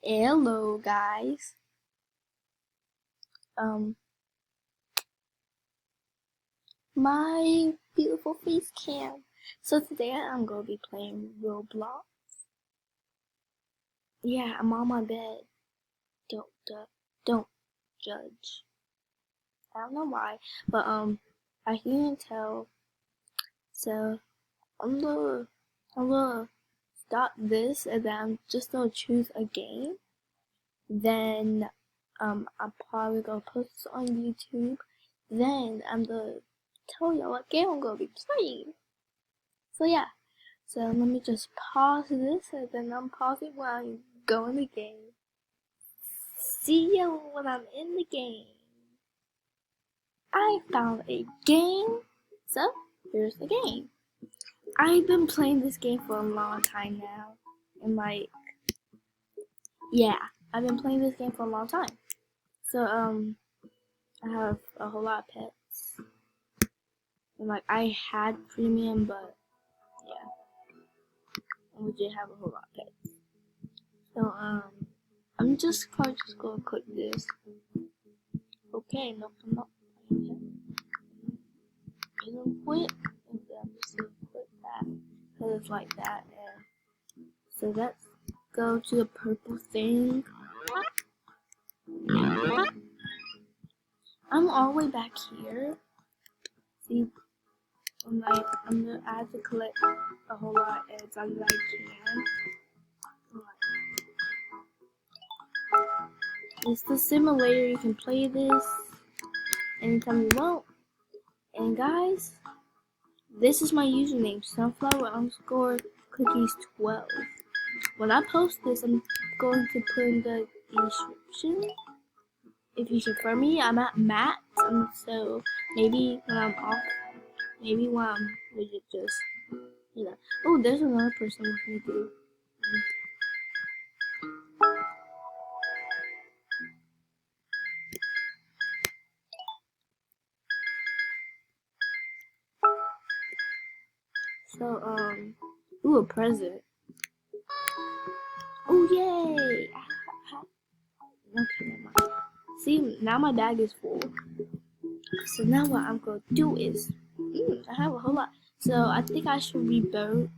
Hello guys. My beautiful face cam. So today I'm gonna be playing Roblox. Yeah, I'm on my bed. Don't judge. I don't know why, but I can't tell. So I'm gonna stop this and then I'm just gonna choose a game. Then I'm probably gonna post this on YouTube. Then I'm gonna tell y'all what game I'm gonna be playing. So yeah, so let me just pause this and then unpause it when I go in the game. See you when I'm in the game. I found a game. So here's the game. I've been playing this game for a long time now. And yeah, I've been playing this game for a long time. So I have a whole lot of pets. And I had premium, but yeah, I legit have a whole lot of pets. So I'm just probably just gonna click this. Okay, nope, I'm not playing it. I'm gonna quit. And then I'm just gonna quit that because it's like that. And so let's go to the purple thing. I'm all the way back here. See, I'm gonna add to collect a whole lot as I can. It's the simulator. You can play this anytime you want. And guys, this is my username, sunflower_cookies12. When I post this, I'm going to put in the description. If you should find me, I'm at Matt. So maybe when I'm off, maybe when I'm legit just, Oh, there's another person with me too. So, ooh, a present. Oh, yay! Okay, never mind. See, now my bag is full. So now what I'm gonna do is, I have a whole lot. So I think I should rebirth.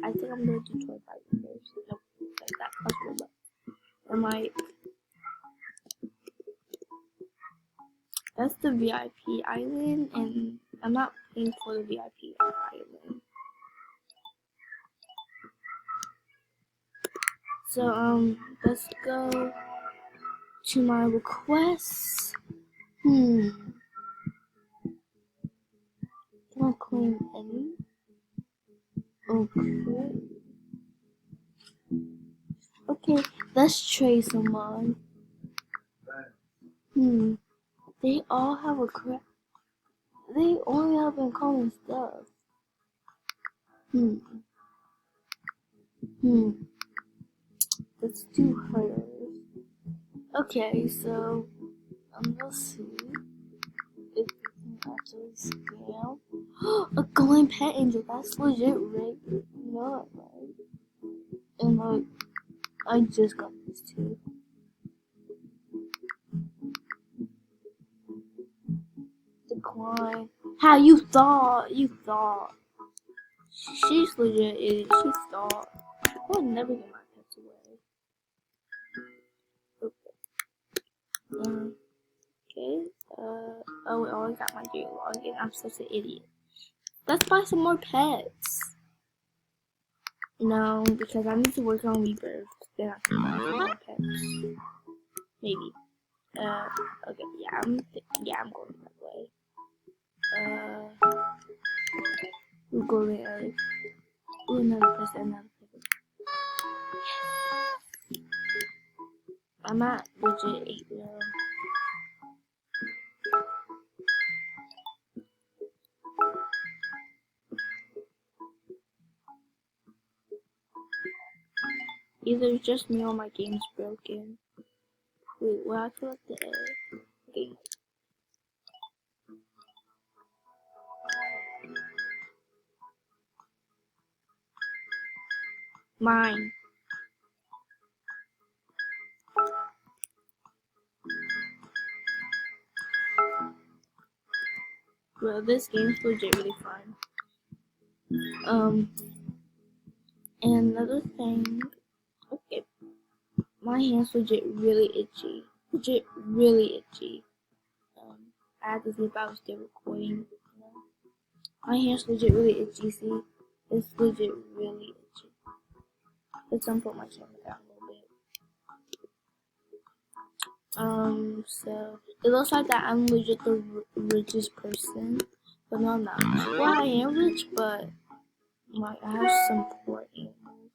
I think I'm gonna do 25 rebirths. Nope, like that costs Robux. And that's the VIP island, and I'm not paying for the VIP island. So let's go to my requests. Can I claim any? Okay. Okay, let's trade someone. They all have a crap. They only have uncommon stuff. Let's do hers. Okay, so let's see if we can actually scale. A golden pet angel. That's legit, right? Not right. And I just got this too. Decline. How you thought? You thought. She's legit idiot. She thought. I would never get my pets away. Okay. Oh, I always got my game login. I'm such an idiot. Let's buy some more pets. No, because I need to work on rebirth. Then I can buy some more pets. Maybe. Okay. Yeah, I'm going that way. We'll go there. Ooh, another person. I'm at legit 8 now. Either it's just me or my game's broken. Wait, will I collect the egg? Okay. Mine. Bro, this game's legit really fun. And another thing, okay, my hand's legit really itchy. Legit really itchy. I had to see if I was still recording. You know? My hand's legit really itchy, see? It's legit really itchy. Let's put my camera down a little bit. So it looks like that I'm legit the richest person, but no, I'm not. Well, I am rich, but like I have some poor animals.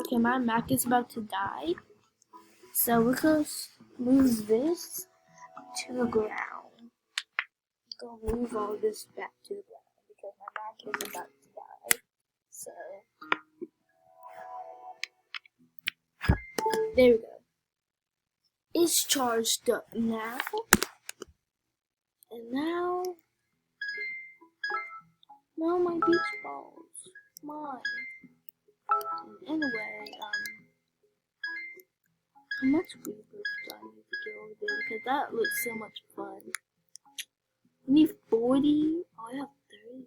Okay, my Mac is about to die, so we're gonna move this to the ground. I'm gonna move all this back to the ground because my Mac is about to die. So there we go. It's charged up now. And now my beach balls. Mine. Anyway, how much rebirth do I need to get over there? Because that looks so much fun. I need 40. Oh, I have 30.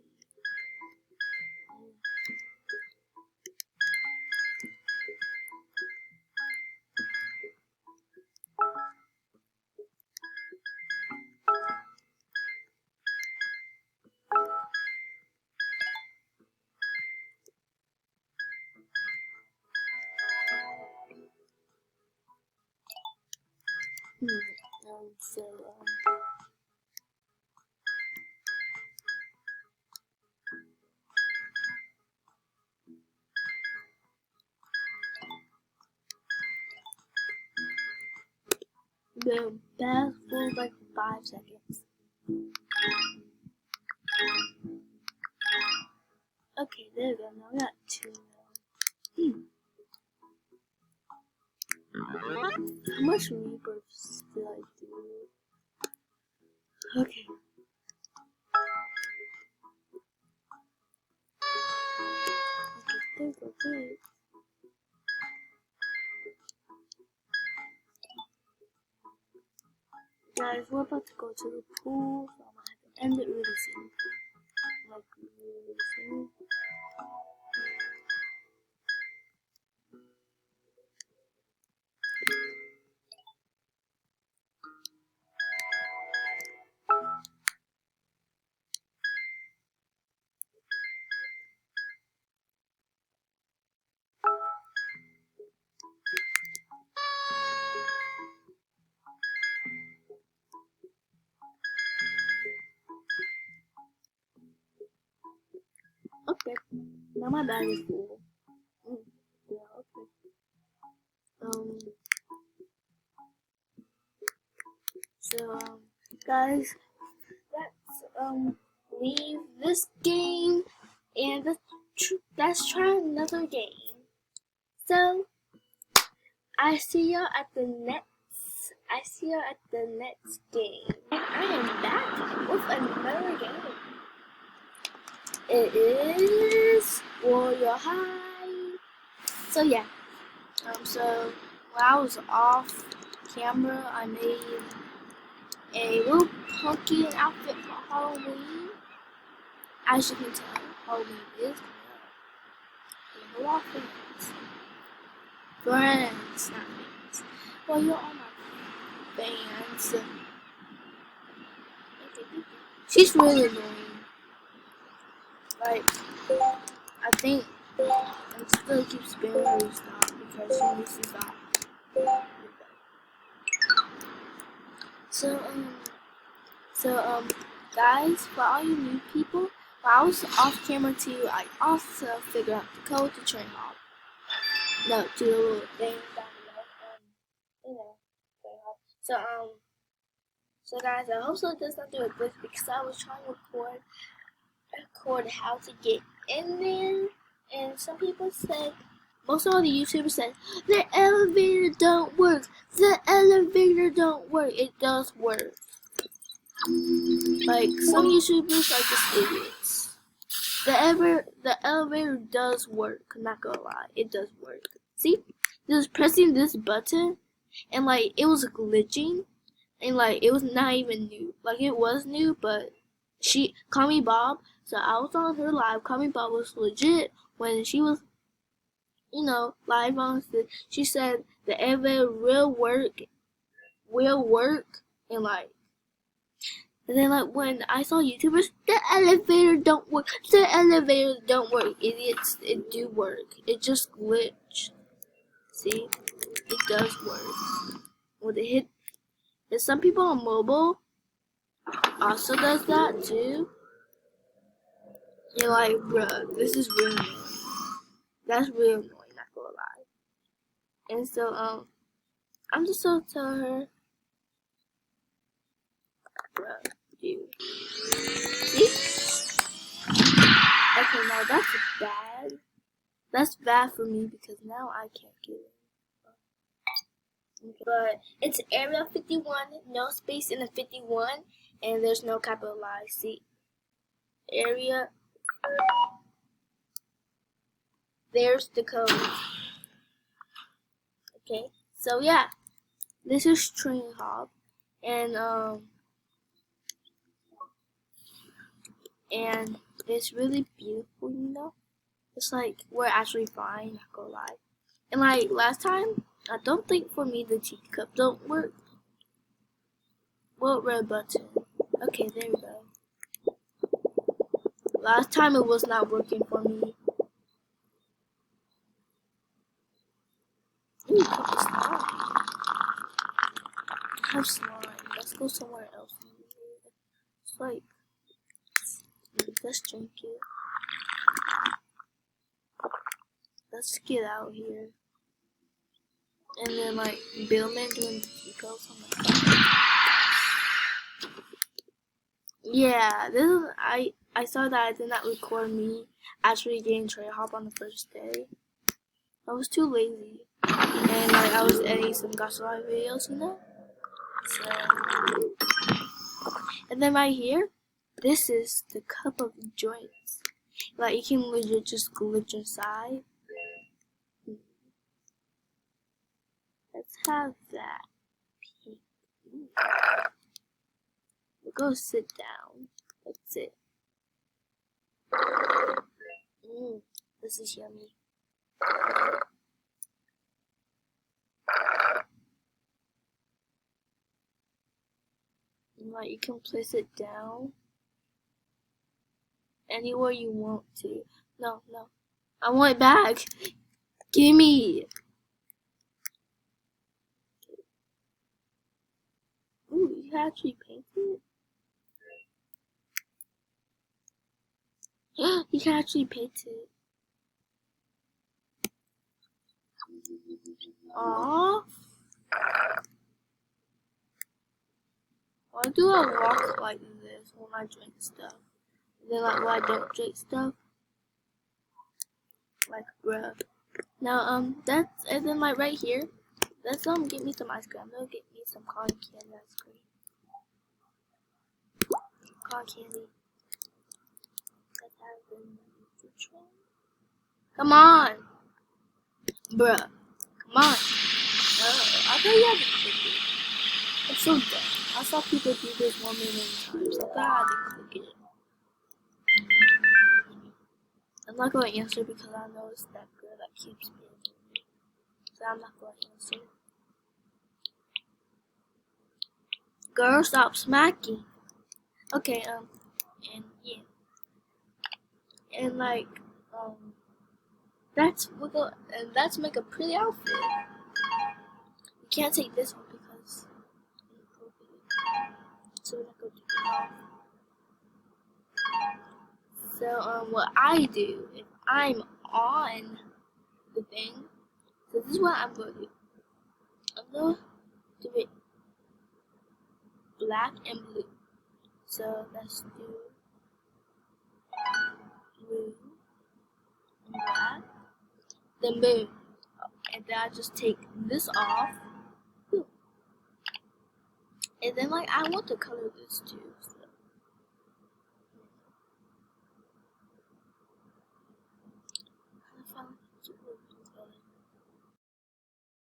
The bath for like 5 seconds. Okay, there we go. Now we got 2 now. How much rebirths did I do? Okay. Okay, there. Guys, we're about to go to the pool, so I'm gonna have to end it really soon. Like, really soon. Okay, now my bag is full. Yeah, okay. So, guys, let's, leave this game and let's try another game. So, I see you at the next game. And I am back with another game. It is Warrior High. So yeah. So when I was off camera, I made a little pumpkin outfit for Halloween. As you can tell, Halloween is coming up. A lot of friends, not fans. Well, you're all my fans. She's really annoying. Like, I think I'm still keep spamming her to stop because she needs to stop. So, guys, for all you new people, while I was off camera too, I also figured out the code to turn off. No, do a little thing down below, turn off. So guys, I hope so it does not do a glitch because I was trying to record how to get in there, and some people said, most of all the YouTubers said, the elevator don't work. The elevator don't work. It does work. Like, some YouTubers are just idiots. The elevator does work. I'm not gonna lie, it does work. See, just pressing this button, and like it was glitching, and like it was not even new. Like it was new, but she Call Me Bob. So I was on her live. Call Me Bob was legit when she was, live on stage. She said the elevator will work, and then when I saw YouTubers, the elevator don't work. The elevator don't work. Idiots, it do work. It just glitched. See, it does work. When it hit, and some people on mobile also does that too. You're like, bruh, this is real annoying. That's real annoying, not gonna lie. And so, I'm just gonna tell her, bruh, dude. See? Okay, now that's bad. That's bad for me because now I can't get it. But it's Area 51, no space in the 51, and there's no capitalized. See? Area. There's the code. Okay, so yeah, this is Train Hop, and it's really beautiful, It's like we're actually flying, not gonna lie. And like last time, I don't think for me the teacup don't work. What red button? Okay, there we go. Last time it was not working for me. Ooh, slime. I have slime. Let's go somewhere else. It's like, let's drink it. Let's get out here. And then like Billman doing the teacups on the top. Yeah, this is I saw that I did not record me actually getting tray hop on the first day. I was too lazy. And like I was editing some gosh live videos, So and then right here, this is the cup of joints. Like you can legit just glitch inside. Let's have that. We'll go sit down. That's it. This is yummy. And like you can place it down anywhere you want to. No. I want it back. Gimme. Ooh, you actually painted it? You can actually paint it. Aww. Why do I walk like this when I drink stuff? And then like when I don't drink stuff? Like bruh. Now that's and then like right here. Let's get me some ice cream. I'm gonna get me some cotton candy ice cream. Cotton candy. Come on! Bruh. Come on. No, I thought you had to click it. I'm so dumb. I saw people do this 1 million times. I thought I had to click it. I'm not going to answer because I know it's that girl that keeps being. So I'm not going to answer. Girl, stop smacking. Okay, and yeah. And like, let's make a pretty outfit. We can't take this one because so we're not gonna do that. So what I do if I'm on the thing, so this is what I'm gonna do. I'm gonna do it black and blue. So let's do blue and black. Then boom. And then I just take this off. And then like I want to color this too. So